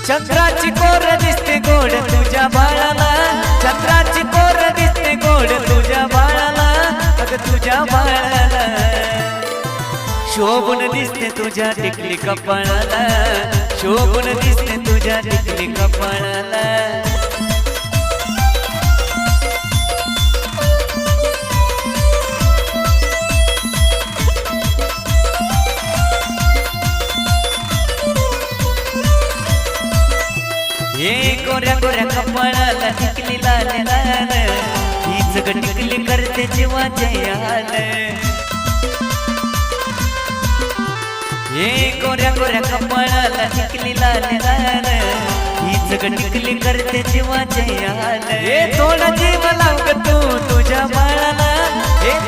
चंद्राची कोर दिसते गोड तुझ्या बाळाला, चंद्राची कोर दिसते गोड तुझ्या बाळाला, अग तुझ्या बाळाला शोभून दिसते तुझ्या टिकली कपाळाला, शोभून दिसते तुझ्या टिकली कपाळाला। हे गोऱ्या गोऱ्या कपाळाला टिकली लाल लाल, हीच ग टिकली करते जीवाचे हाल। हे गोऱ्या गोऱ्या कपाळाला टिकली लाल लाल, हीच ग टिकली करते जीवाचे हाल। हे थोडा जीव लाव ग तू तुझ्या बाळाला, हे